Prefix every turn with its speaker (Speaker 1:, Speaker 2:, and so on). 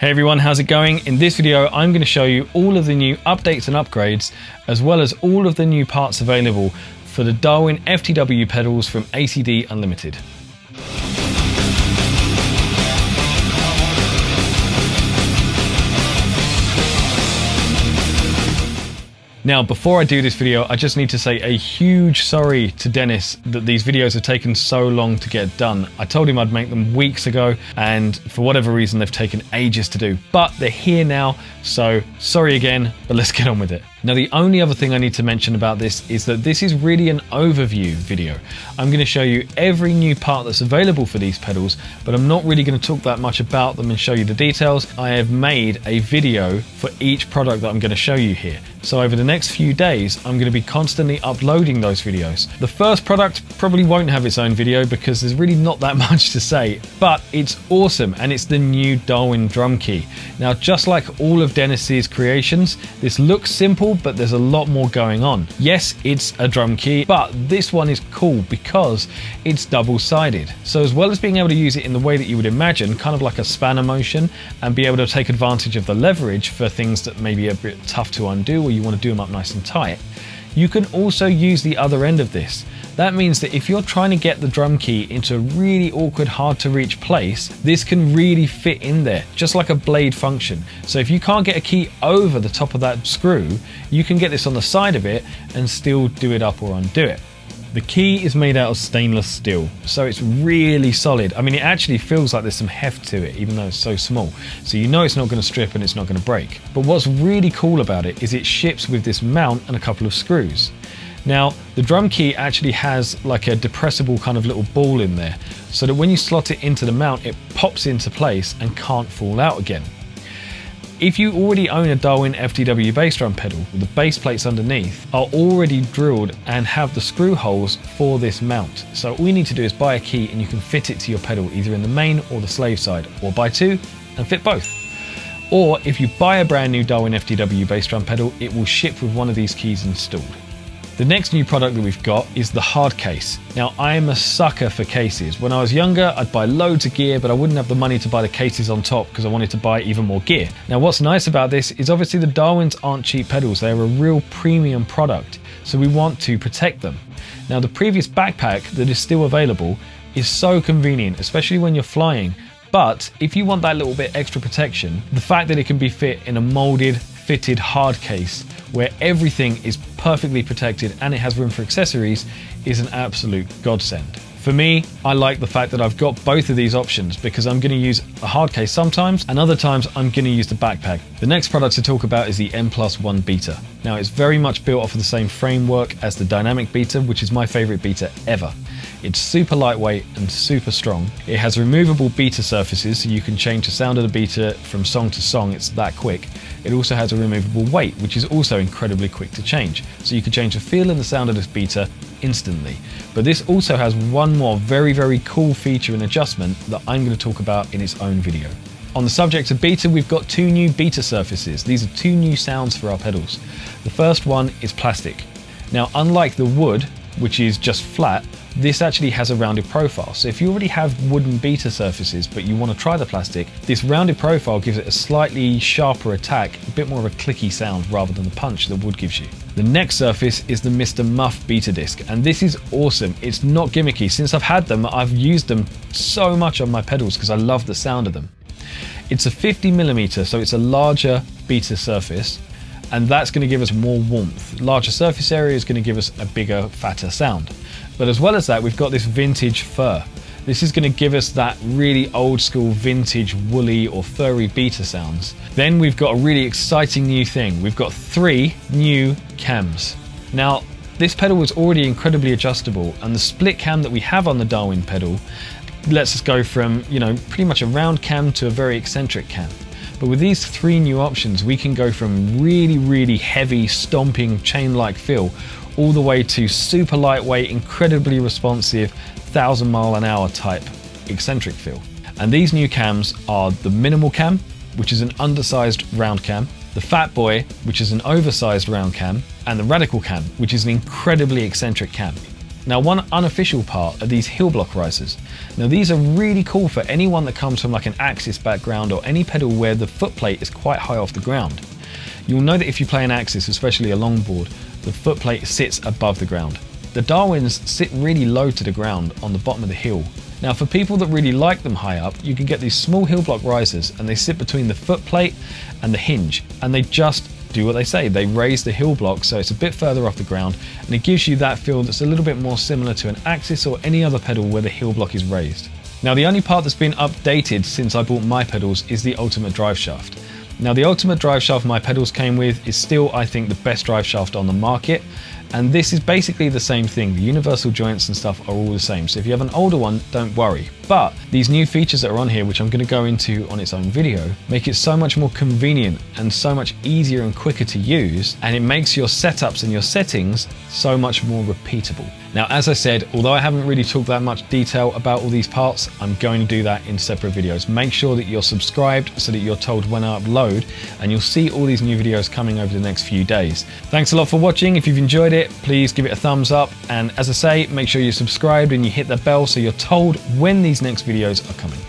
Speaker 1: Hey everyone, how's it going? In this video, I'm going to show you all of the new updates and upgrades, as well as all of the new parts available for the Darwin FTW pedals from ACD Unlimited. Now, before I do this video, I just need to say a huge sorry to Dennis that these videos have taken so long to get done. I told him I'd make them weeks ago, and for whatever reason, they've taken ages to do. But they're here now, so sorry again, but let's get on with it. Now, the only other thing I need to mention about this is that this is really an overview video. I'm going to show you every new part that's available for these pedals, but I'm not really going to talk that much about them and show you the details. I have made a video for each product that I'm going to show you here. So over the next few days, I'm going to be constantly uploading those videos. The first product probably won't have its own video because there's really not that much to say, but it's awesome, and it's the new Darwin drum key. Now, just like all of Dennis's creations, this looks simple, but there's a lot more going on. Yes, it's a drum key, but this one is cool because it's double-sided. So as well as being able to use it in the way that you would imagine, kind of like a spanner motion, and be able to take advantage of the leverage for things that may be a bit tough to undo, or you want to do them up nice and tight, you can also use the other end of this. That means that if you're trying to get the drum key into a really awkward, hard to reach place, this can really fit in there, just like a blade function. So if you can't get a key over the top of that screw, you can get this on the side of it and still do it up or undo it. The key is made out of stainless steel, so it's really solid. I mean, it actually feels like there's some heft to it, even though it's so small. So you know it's not going to strip and it's not going to break. But what's really cool about it is it ships with this mount and a couple of screws. Now, the drum key actually has like a depressible kind of little ball in there, so that when you slot it into the mount, it pops into place and can't fall out again. If you already own a Darwin FTW bass drum pedal, the base plates underneath are already drilled and have the screw holes for this mount. So all you need to do is buy a key and you can fit it to your pedal either in the main or the slave side, or buy two and fit both. Or if you buy a brand new Darwin FTW bass drum pedal, it will ship with one of these keys installed. The next new product that we've got is the hard case. Now, I am a sucker for cases. When I was younger, I'd buy loads of gear, but I wouldn't have the money to buy the cases on top because I wanted to buy even more gear. Now, what's nice about this is obviously the Darwins aren't cheap pedals. They're a real premium product, so we want to protect them. Now, the previous backpack that is still available is so convenient, especially when you're flying. But if you want that little bit extra protection, the fact that it can be fit in a molded, fitted hard case where everything is perfectly protected and it has room for accessories is an absolute godsend. For me, I like the fact that I've got both of these options because I'm going to use a hard case sometimes, and other times I'm going to use the backpack. The next product to talk about is the M+1 beater. Now, it's very much built off of the same framework as the dynamic beater, which is my favorite beater ever. It's super lightweight and super strong. It has removable beater surfaces, so you can change the sound of the beater from song to song. It's that quick. It also has a removable weight, which is also incredibly quick to change. So you can change the feel and the sound of this beater instantly. But this also has one more very, very cool feature and adjustment that I'm going to talk about in its own video. On the subject of beater, we've got two new beater surfaces. These are two new sounds for our pedals. The first one is plastic. Now, unlike the wood, which is just flat, this actually has a rounded profile. So if you already have wooden beater surfaces but you want to try the plastic, this rounded profile gives it a slightly sharper attack, a bit more of a clicky sound rather than the punch that wood gives you. The next surface is the Mr. Muff beater disc, and this is awesome. It's not gimmicky. Since I've had them, I've used them so much on my pedals because I love the sound of them. It's a 50mm, so it's a larger beater surface, and that's going to give us more warmth. Larger surface area is going to give us a bigger, fatter sound. But as well as that, we've got this vintage fur. This is going to give us that really old school vintage woolly or furry beater sounds. Then we've got a really exciting new thing. We've got 3 new cams. Now, this pedal was already incredibly adjustable, and the split cam that we have on the Darwin pedal lets us go from, pretty much a round cam to a very eccentric cam. But with these 3 new options, we can go from really, really heavy, stomping, chain-like feel all the way to super lightweight, incredibly responsive, 1,000-mile-an-hour type eccentric feel. And these new cams are the minimal cam, which is an undersized round cam, the Fat Boy, which is an oversized round cam, and the Radical cam, which is an incredibly eccentric cam. Now, one unofficial part are these heel block risers. Now these are really cool for anyone that comes from like an Axis background or any pedal where the footplate is quite high off the ground. You'll know that if you play an Axis, especially a longboard, the footplate sits above the ground. The Darwins sit really low to the ground on the bottom of the heel. Now for people that really like them high up, you can get these small heel block risers and they sit between the footplate and the hinge, and they just do what they say. They raise the heel block so it's a bit further off the ground, and it gives you that feel that's a little bit more similar to an Axis or any other pedal where the heel block is raised. Now the only part that's been updated since I bought my pedals is the ultimate drive shaft. Now the ultimate drive shaft my pedals came with is still, I think, the best drive shaft on the market, and this is basically the same thing. The universal joints and stuff are all the same, so if you have an older one, don't worry. But these new features that are on here, which I'm going to go into on its own video, make it so much more convenient and so much easier and quicker to use, and it makes your setups and your settings so much more repeatable. Now, as I said, although I haven't really talked that much detail about all these parts, I'm going to do that in separate videos. Make sure that you're subscribed so that you're told when I upload, and you'll see all these new videos coming over the next few days. Thanks a lot for watching. If you've enjoyed it, please give it a thumbs up, and as I say, make sure you're subscribed and you hit the bell so you're told when these next videos are coming.